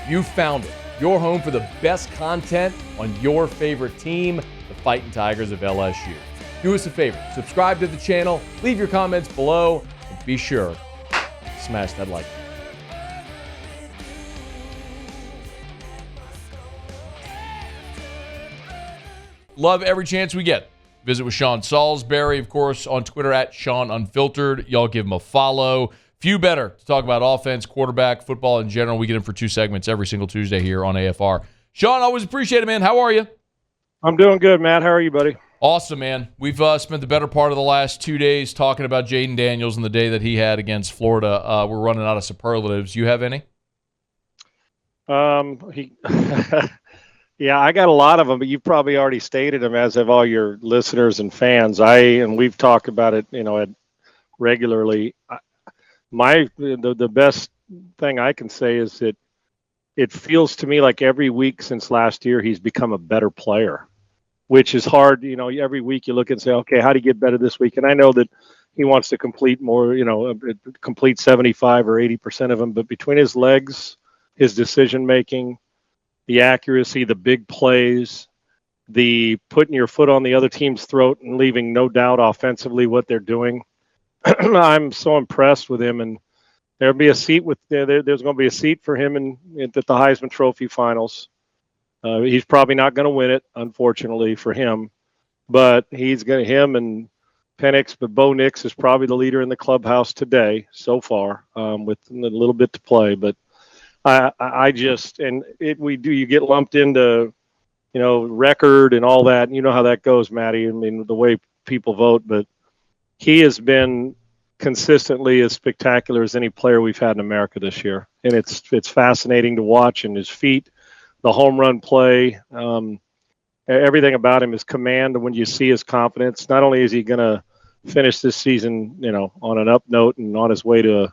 You found it. Your home for the best content on your favorite team, the Fighting Tigers of LSU. Do us a favor. Subscribe to the channel. Leave your comments below. And be sure to smash that like button. Love every chance we get. Visit with Sean Salisbury, of course, on Twitter at Sean Unfiltered. Y'all give him a follow. Few better to talk about offense, quarterback, football in general. We get him for 2 segments every single Tuesday here on AFR. Sean, always appreciate it, man. How are you? I'm doing good, Matt. How are you, buddy? Awesome, man. We've spent the better part of the last 2 days talking about Jayden Daniels and the day that he had against Florida. We're running out of superlatives. You have any? Yeah, I got a lot of them, but you've probably already stated them, as have all your listeners and fans. And we've talked about it, regularly. The best thing I can say is that it feels to me like every week since last year he's become a better player, which is hard. Every week you look and say, okay, how do you get better this week? And I know that he wants to complete more, complete 75 or 80% of them, but between his legs, his decision making, the accuracy, the big plays, the putting your foot on the other team's throat and leaving no doubt offensively what they're doing. I'm so impressed with him, and there's going to be a seat for him at the Heisman Trophy finals. He's probably not going to win it, unfortunately for him, but him and Penix, but Bo Nix is probably the leader in the clubhouse today so far, with a little bit to play. But you get lumped into, record and all that. And you know how that goes, Matty. I mean, the way people vote, but he has been consistently as spectacular as any player we've had in America this year. And it's fascinating to watch, and his feet, the home run play, everything about him is command. And when you see his confidence, not only is he going to finish this season, on an up note and on his way to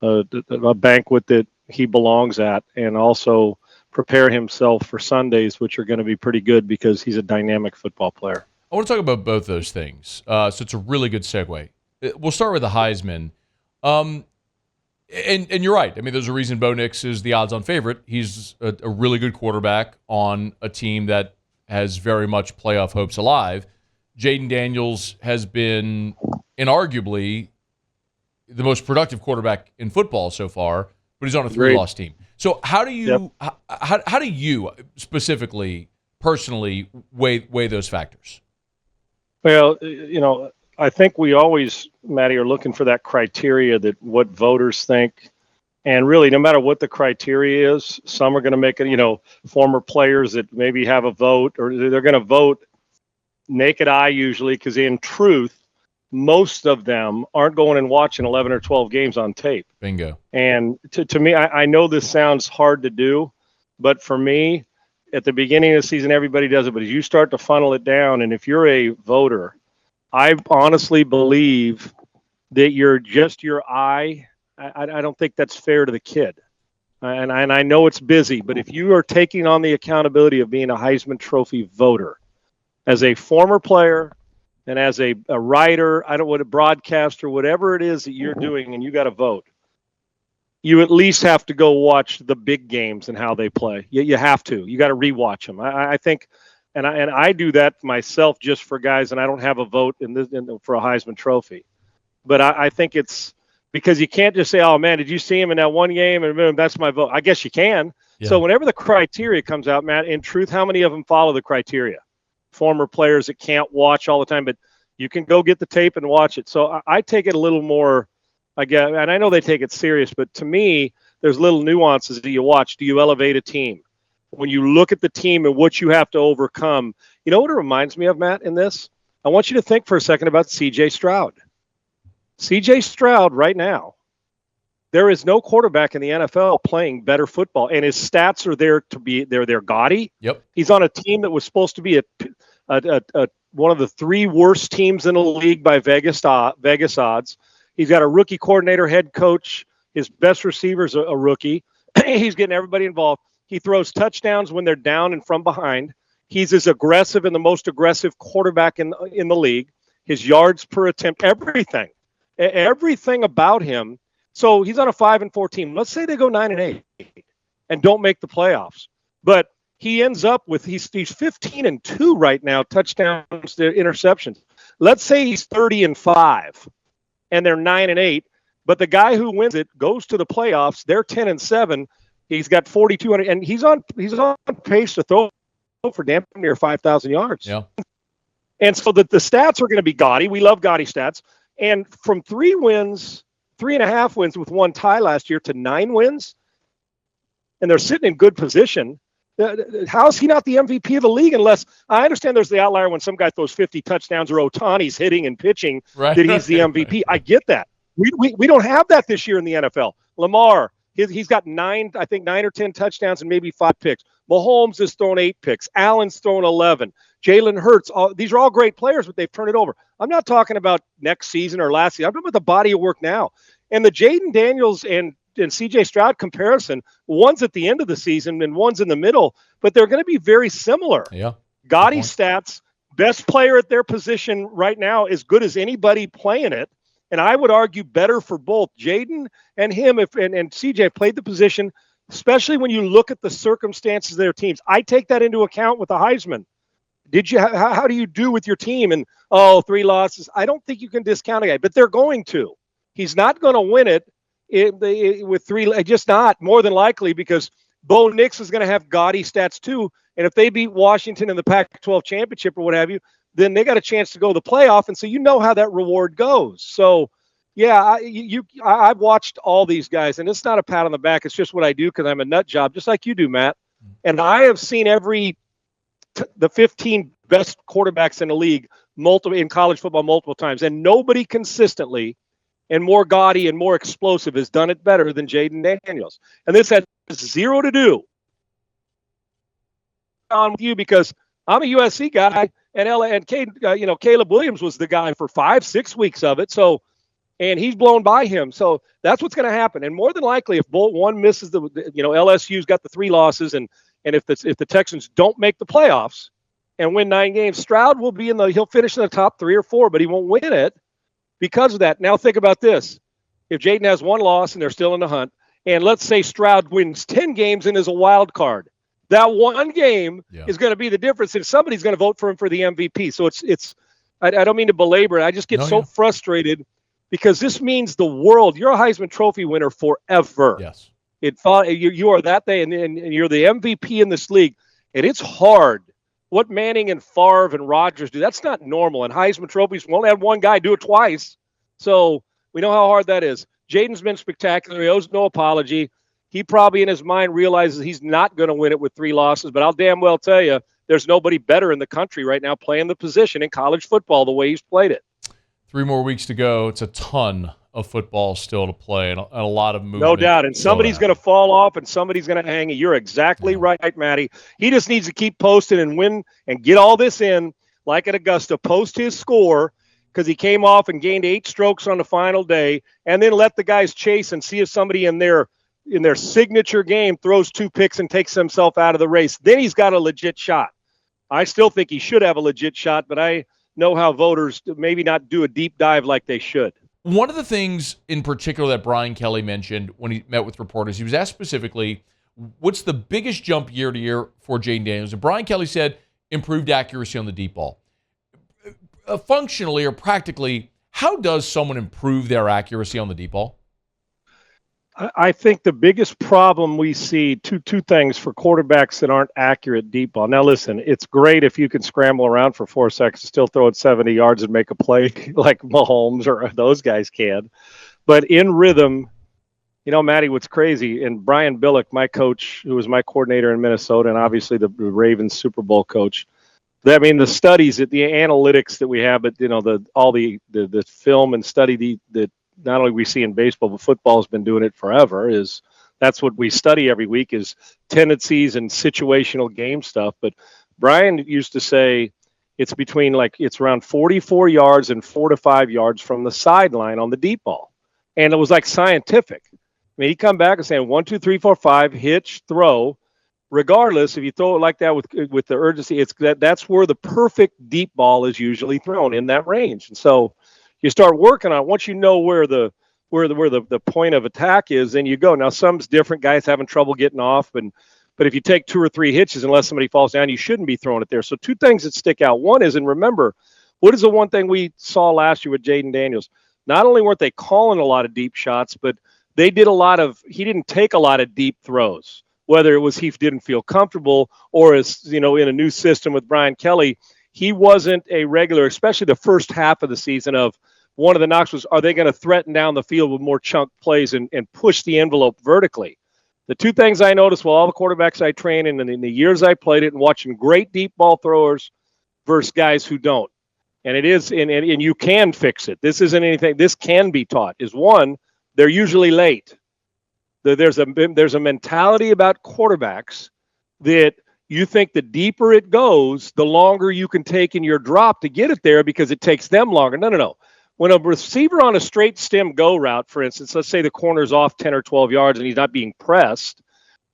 a banquet that he belongs at, and also prepare himself for Sundays, which are going to be pretty good because he's a dynamic football player. I want to talk about both those things. So it's a really good segue. We'll start with the Heisman. And you're right. I mean, there's a reason Bo Nix is the odds-on favorite. He's a really good quarterback on a team that has very much playoff hopes alive. Jayden Daniels has been inarguably the most productive quarterback in football so far, but he's on a 3-loss team. So how do you how do you specifically, personally weigh those factors? Well, I think we always, Matty, are looking for that criteria, that what voters think. And really, no matter what the criteria is, some are going to make it, former players that maybe have a vote, or they're going to vote naked eye usually, because in truth, most of them aren't going and watching 11 or 12 games on tape. Bingo. And to me, I know this sounds hard to do, but for me, at the beginning of the season, everybody does it. But as you start to funnel it down, and if you're a voter, I honestly believe that your eye, I don't think that's fair to the kid. And I know it's busy, but if you are taking on the accountability of being a Heisman Trophy voter, as a former player and as a writer, a broadcaster, whatever it is that you're doing, and you got to vote, you at least have to go watch the big games and how they play. You have to. You got to rewatch them. I think, and I do that myself just for guys, and I don't have a vote for a Heisman Trophy. But I think it's because you can't just say, oh, man, did you see him in that one game? And that's my vote. I guess you can. Yeah. So whenever the criteria comes out, Matt, in truth, how many of them follow the criteria? Former players that can't watch all the time, but you can go get the tape and watch it. So I take it a little more, and I know they take it serious, but to me, there's little nuances that you watch. Do you elevate a team? When you look at the team and what you have to overcome, you know what it reminds me of, Matt, in this? I want you to think for a second about C.J. Stroud. C.J. Stroud right now, there is no quarterback in the NFL playing better football, and his stats are there to be they're gaudy. Yep. He's on a team that was supposed to be one of the 3 worst teams in the league by Vegas odds. He's got a rookie coordinator, head coach. His best receiver's a rookie. He's getting everybody involved. He throws touchdowns when they're down and from behind. He's as aggressive and the most aggressive quarterback in the league. His yards per attempt, everything about him. So he's on a 5-4 team. Let's say they go 9-8. and don't make the playoffs. But he ends up with he's 15-2 right now, touchdowns to interceptions. Let's say he's 30-5 and they're 9-8, but the guy who wins it goes to the playoffs. They're 10-7. He's got 4,200, and he's on pace to throw for damn near 5,000 yards. Yeah. And so that the stats are going to be gaudy. We love gaudy stats. And from 3.5 wins with one tie last year to 9 wins, and they're sitting in good position. How is he not the MVP of the league? Unless I understand there's the outlier when some guy throws 50 touchdowns or Ohtani's hitting and pitching that he's the MVP. I get that. We don't have that this year in the NFL. Lamar, he's got 9 or 10 touchdowns and maybe 5 picks. Mahomes has thrown 8 picks. Allen's thrown 11. Jalen Hurts. These are all great players, but they've turned it over. I'm not talking about next season or last season. I'm talking about the body of work now. And the Jayden Daniels and CJ Stroud comparison, one's at the end of the season and one's in the middle, but they're going to be very similar. Yeah. Gaudy stats, best player at their position right now, as good as anybody playing it. And I would argue better for both Jayden and him and CJ played the position, especially when you look at the circumstances of their teams. I take that into account with the Heisman. How do you do with your team? And 3 losses. I don't think you can discount a guy, but they're going to. He's not going to win it with 3, just not, more than likely, because Bo Nix is going to have gaudy stats too. And if they beat Washington in the Pac-12 championship or what have you, then they got a chance to go to the playoff. And so you know how that reward goes. So, yeah, I've watched all these guys, and it's not a pat on the back. It's just what I do because I'm a nut job, just like you do, Matt. And I have seen the 15 best quarterbacks in the league in college football multiple times, and nobody consistently and more gaudy and more explosive has done it better than Jayden Daniels. And this has 0 to do on with you because I'm a USC guy, and Caleb Williams was the guy for 5-6 weeks of it. So, and he's blown by him. So that's what's going to happen. And more than likely, if one misses LSU's got the 3 losses, and if the Texans don't make the playoffs and win 9 games, Stroud will be he'll finish in the top 3 or 4, but he won't win it because of that. Now think about this. If Jayden has 1 loss and they're still in the hunt, and let's say Stroud wins 10 games and is a wild card, that 1 game is going to be the difference, and somebody's going to vote for him for the MVP. So I don't mean to belabor it. I just get frustrated because this means the world. You're a Heisman Trophy winner forever. Yes. You are that day, and you're the MVP in this league, and it's hard. What Manning and Favre and Rodgers do, that's not normal. And Heisman trophies won't have 1 guy do it twice. So we know how hard that is. Jayden's been spectacular. He owes no apology. He probably in his mind realizes he's not going to win it with 3 losses, but I'll damn well tell you there's nobody better in the country right now playing the position in college football the way he's played it. 3 more weeks to go. It's a ton of football still to play and a lot of movement. No doubt. And somebody's going to fall off and somebody's going to hang it. You're exactly right, Matty. He just needs to keep posting and win and get all this in like at Augusta. Post his score because he came off and gained 8 strokes on the final day, and then let the guys chase and see if somebody in their signature game throws 2 picks and takes himself out of the race. Then he's got a legit shot. I still think he should have a legit shot, but I know how voters maybe not do a deep dive like they should. One of the things in particular that Brian Kelly mentioned when he met with reporters, he was asked specifically, what's the biggest jump year to year for Jayden Daniels? And Brian Kelly said improved accuracy on the deep ball. Functionally or practically, how does someone improve their accuracy on the deep ball? I think the biggest problem we see, two things for quarterbacks that aren't accurate deep ball. Now, listen, it's great if you can scramble around for 4 seconds, still throw it 70 yards and make a play like Mahomes or those guys can. But in rhythm, Matty, what's crazy, and Brian Billick, my coach, who was my coordinator in Minnesota, and obviously the Ravens Super Bowl coach, the studies, the analytics that we have, but all the film and study that not only we see in baseball, but football has been doing it forever. That's what we study every week is tendencies and situational game stuff. But Brian used to say it's it's around 44 yards and 4 to 5 yards from the sideline on the deep ball, and it was like scientific. I mean, he'd come back and say 1, 2, 3, 4, 5, hitch, throw. Regardless, if you throw it like that with the urgency, that's where the perfect deep ball is usually thrown in that range. And so you start working on it. Once you know where the where the point of attack is, then you go. Now, some's different. Guys having trouble getting off, but if you take 2 or 3 hitches, unless somebody falls down, you shouldn't be throwing it there. So 2 things that stick out. One is, and remember, what is the one thing we saw last year with Jayden Daniels? Not only weren't they calling a lot of deep shots, but he didn't take a lot of deep throws, whether it was he didn't feel comfortable or as, in a new system with Brian Kelly, he wasn't a regular, especially the first half of the season. Of one of the knocks was, are they going to threaten down the field with more chunk plays and push the envelope vertically? The 2 things I noticed with all the quarterbacks I train in the years I played it and watching great deep ball throwers versus guys who don't. And it is, and you can fix it. This isn't anything, this can be taught, is one, they're usually late. There's a mentality about quarterbacks that you think the deeper it goes, the longer you can take in your drop to get it there because it takes them longer. No. When a receiver on a straight stem go route, for instance, let's say the corner's off 10 or 12 yards and he's not being pressed,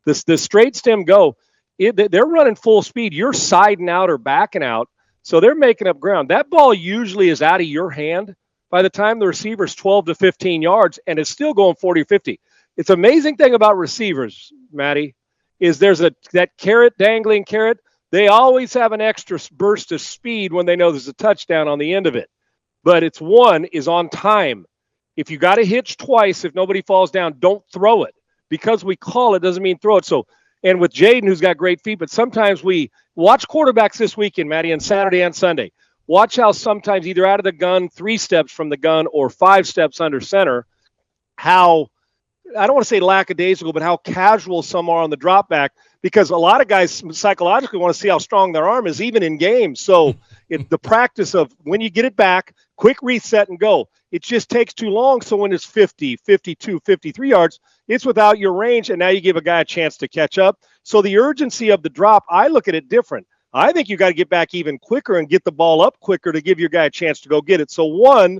the straight stem go, they're running full speed. You're siding out or backing out, so they're making up ground. That ball usually is out of your hand by the time the receiver's 12 to 15 yards, and it's still going 40 or 50. It's an amazing thing about receivers, Matty, is there's that carrot, dangling carrot. They always have an extra burst of speed when they know there's a touchdown on the end of it. But it's one is on time. If you got to hitch twice, if nobody falls down, don't throw it. Because we call it doesn't mean throw it. So, and with Jayden, who's got great feet, but sometimes we watch quarterbacks this weekend, Matty, and Saturday and Sunday. Watch how sometimes either out of the gun, 3 steps from the gun, or 5 steps under center, how, I don't want to say lackadaisical, but how casual some are on the drop back, because a lot of guys psychologically want to see how strong their arm is, even in games. So the practice of when you get it back, quick reset and go. It just takes too long. So when it's 50, 52, 53 yards, it's without your range, and now you give a guy a chance to catch up. So the urgency of the drop, I look at it different. I think you got to get back even quicker and get the ball up quicker to give your guy a chance to go get it. So one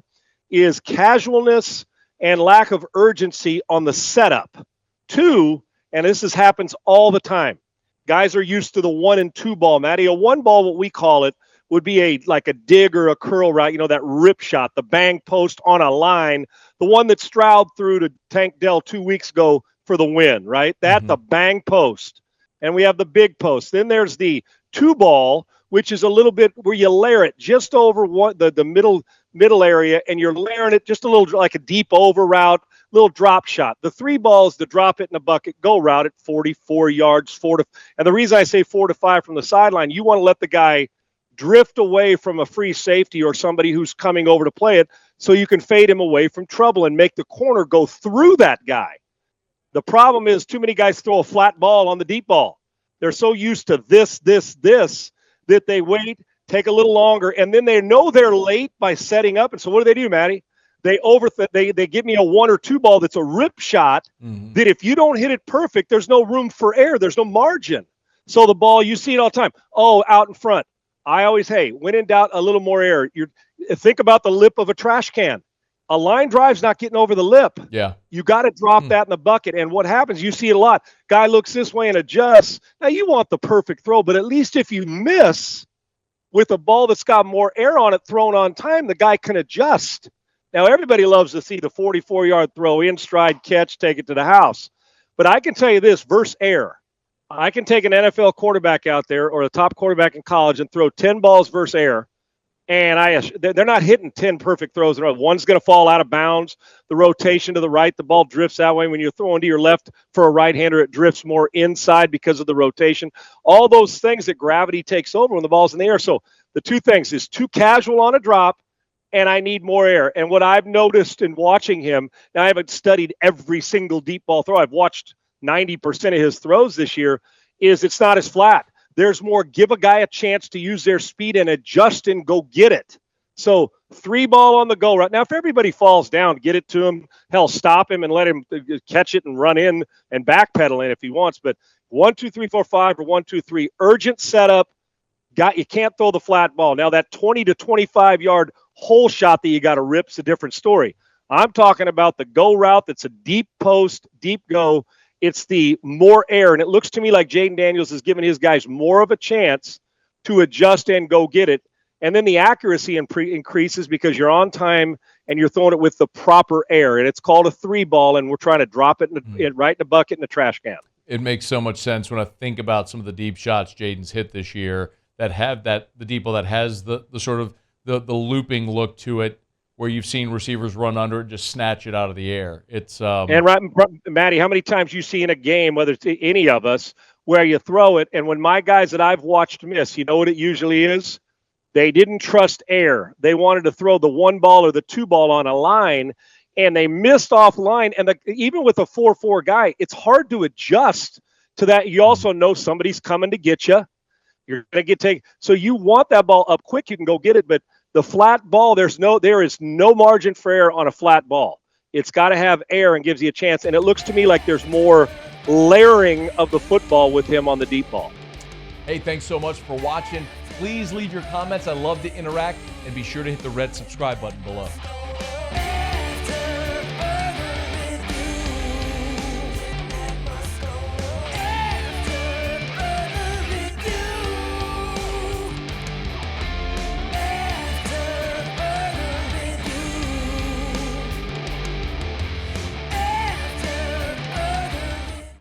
is casualness and lack of urgency on the setup. 2, and happens all the time, guys are used to the 1 and 2 ball, Matty. A 1 ball, what we call it, would be like a dig or a curl route, that rip shot, the bang post on a line, the one that Stroud threw to Tank Dell 2 weeks ago for the win, right? The bang post. And we have the big post. Then there's the 2 ball, which is a little bit where you layer it just over the middle area, and you're layering it just a little like a deep over route, little drop shot. The 3 balls, the drop it in the bucket, go route at 44 yards, and the reason I say 4 to 5 from the sideline, you want to let the guy drift away from a free safety or somebody who's coming over to play it so you can fade him away from trouble and make the corner go through that guy. The problem is too many guys throw a flat ball on the deep ball. They're so used to this, that they wait, take a little longer, and then they know they're late by setting up. And so what do, Matty? They give me a 1 or 2 ball that's a rip shot that if you don't hit it perfect, there's no room for error. There's no margin. So the ball, you see it all the time. Oh, out in front. I always, when in doubt, a little more error. Think about the lip of a trash can. A line drive's not getting over the lip. Yeah. You got to drop that in the bucket. And what happens, you see it a lot. Guy looks this way and adjusts. Now, you want the perfect throw, but at least if you miss with a ball that's got more air on it thrown on time, the guy can adjust. Now, everybody loves to see the 44-yard throw, in stride catch, take it to the house. But I can tell you this, versus air. I can take an NFL quarterback out there or a top quarterback in college and throw 10 balls versus air, and they're not hitting 10 perfect throws in a row. One's going to fall out of bounds. The rotation to the right, the ball drifts that way. When you're throwing to your left for a right-hander, it drifts more inside because of the rotation. All those things that gravity takes over when the ball's in the air. So the 2 things is too casual on a drop, and I need more air. And what I've noticed in watching him, now I haven't studied every single deep ball throw. I've watched 90% of his throws this year, is it's not as flat. There's more give a guy a chance to use their speed and adjust and go get it. So 3 ball on the go right now. If everybody falls down, get it to him. Hell, stop him and let him catch it and run in and backpedal in if he wants. But 1, 2, 3, 4, 5 or 1, 2, 3 urgent setup. You can't throw the flat ball. Now that 20 to 25 yard hole shot that you got to rip's a different story. I'm talking about the go route that's a deep post, deep go. It's the more air, and it looks to me like Jayden Daniels is giving his guys more of a chance to adjust and go get it. And then the accuracy increases because you're on time and you're throwing it with the proper air, and it's called a 3-ball, and we're trying to drop it right in the bucket in the trash can. It makes so much sense when I think about some of the deep shots Jayden's hit this year that have the deep ball that has the sort of the looping look to it, where you've seen receivers run under it and just snatch it out of the air. It's and right, Matty, how many times you see in a game, whether it's any of us, where you throw it, and when my guys that I've watched miss, you know what it usually is? They didn't trust air. They wanted to throw the 1-ball or the 2-ball on a line, and they missed off line. And even with a 4-4 guy, it's hard to adjust to that. You also know somebody's coming to get you. You're going to get taken. So you want that ball up quick. You can go get it. But the flat ball, there is no margin for error on a flat ball. It's got to have air and gives you a chance. And it looks to me like there's more layering of the football with him on the deep ball. Hey, thanks so much for watching. Please leave your comments. I love to interact. And be sure to hit the red subscribe button below.